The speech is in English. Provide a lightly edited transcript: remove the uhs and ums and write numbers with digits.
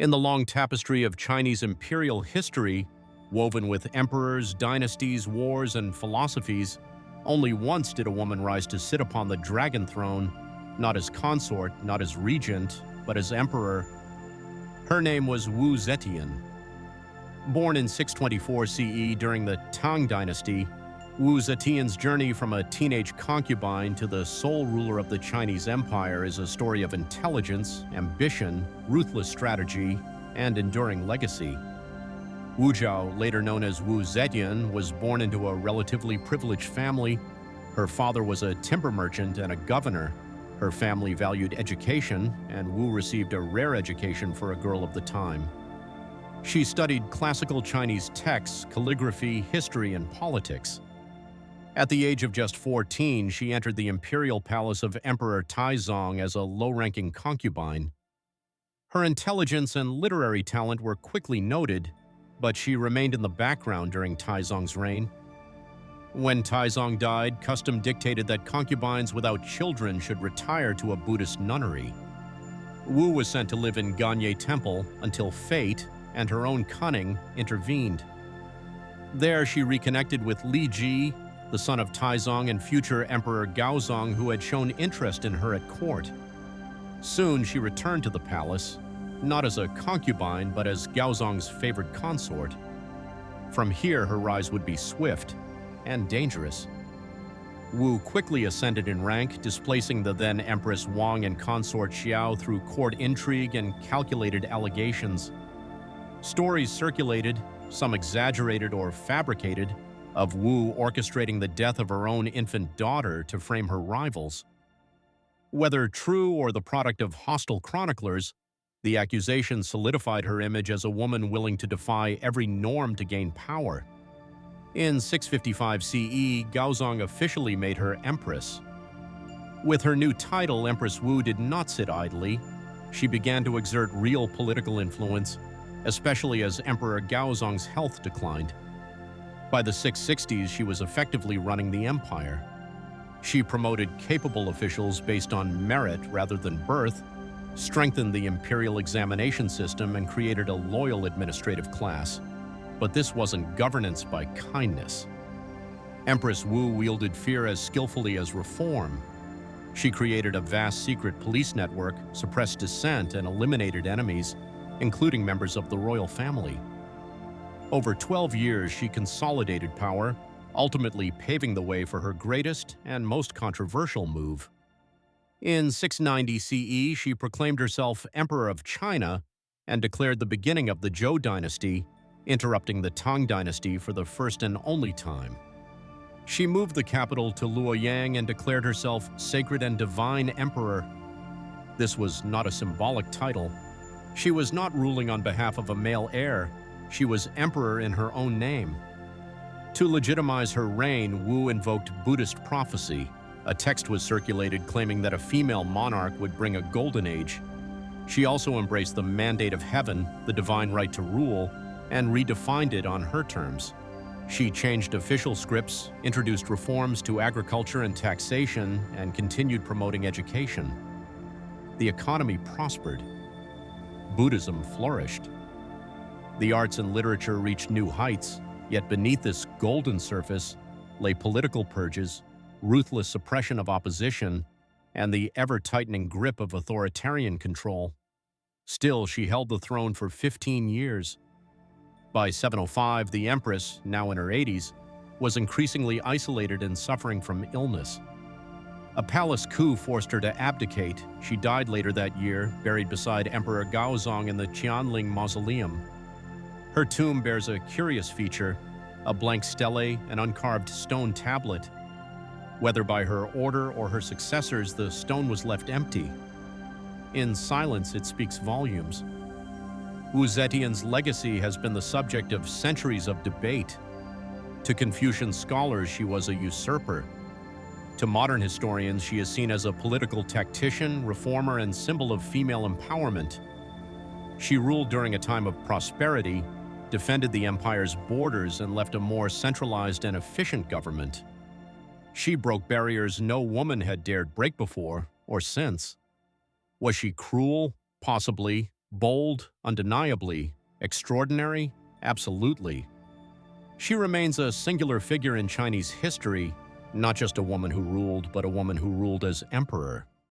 In the long tapestry of Chinese imperial history, woven with emperors, dynasties, wars, and philosophies, only once did a woman rise to sit upon the dragon throne, not as consort, not as regent, but as emperor. Her name was Wu Zetian. Born in 624 CE during the Tang Dynasty, Wu Zetian's journey from a teenage concubine to the sole ruler of the Chinese Empire is a story of intelligence, ambition, ruthless strategy, and enduring legacy. Wu Zhao, later known as Wu Zetian, was born into a relatively privileged family. Her father was a timber merchant and a governor. Her family valued education, and Wu received a rare education for a girl of the time. She studied classical Chinese texts, calligraphy, history, and politics. At the age of just 14, she entered the imperial palace of Emperor Taizong as a low-ranking concubine. Her intelligence and literary talent were quickly noted, but she remained in the background during Taizong's reign. When Taizong died, custom dictated that concubines without children should retire to a Buddhist nunnery. Wu was sent to live in Ganye Temple until fate and her own cunning intervened. There she reconnected with Li Ji, the son of Taizong and future Emperor Gaozong, who had shown interest in her at court. Soon she returned to the palace, not as a concubine but as Gaozong's favored consort. From here her rise would be swift and dangerous. Wu quickly ascended in rank, displacing the then Empress Wang and consort Xiao through court intrigue and calculated allegations. Stories circulated, some exaggerated or fabricated, of Wu orchestrating the death of her own infant daughter to frame her rivals. Whether true or the product of hostile chroniclers, the accusation solidified her image as a woman willing to defy every norm to gain power. In 655 CE, Gaozong officially made her empress. With her new title, Empress Wu did not sit idly. She began to exert real political influence, especially as Emperor Gaozong's health declined. By the 660s, she was effectively running the empire. She promoted capable officials based on merit rather than birth, strengthened the imperial examination system, and created a loyal administrative class. But this wasn't governance by kindness. Empress Wu wielded fear as skillfully as reform. She created a vast secret police network, suppressed dissent, and eliminated enemies, including members of the royal family. Over 12 years, she consolidated power, ultimately paving the way for her greatest and most controversial move. In 690 CE, she proclaimed herself Emperor of China and declared the beginning of the Zhou Dynasty, interrupting the Tang Dynasty for the first and only time. She moved the capital to Luoyang and declared herself Sacred and Divine Emperor. This was not a symbolic title. She was not ruling on behalf of a male heir. She was emperor in her own name. To legitimize her reign, Wu invoked Buddhist prophecy. A text was circulated claiming that a female monarch would bring a golden age. She also embraced the mandate of heaven, the divine right to rule, and redefined it on her terms. She changed official scripts, introduced reforms to agriculture and taxation, and continued promoting education. The economy prospered. Buddhism flourished. The arts and literature reached new heights, yet beneath this golden surface lay political purges, ruthless suppression of opposition, and the ever-tightening grip of authoritarian control. Still, she held the throne for 15 years. By 705, the empress, now in her 80s, was increasingly isolated and suffering from illness. A palace coup forced her to abdicate. She died later that year, buried beside Emperor Gaozong in the Qianling Mausoleum. Her tomb bears a curious feature, a blank stele, an uncarved stone tablet. Whether by her order or her successors, the stone was left empty. In silence, it speaks volumes. Wu Zetian's legacy has been the subject of centuries of debate. To Confucian scholars, she was a usurper. To modern historians, she is seen as a political tactician, reformer, and symbol of female empowerment. She ruled during a time of prosperity, defended the empire's borders, and left a more centralized and efficient government. She broke barriers no woman had dared break before or since. Was she cruel? Possibly, Bold, undeniably. Extraordinary, absolutely. She remains a singular figure in Chinese history, not just a woman who ruled, but a woman who ruled as emperor.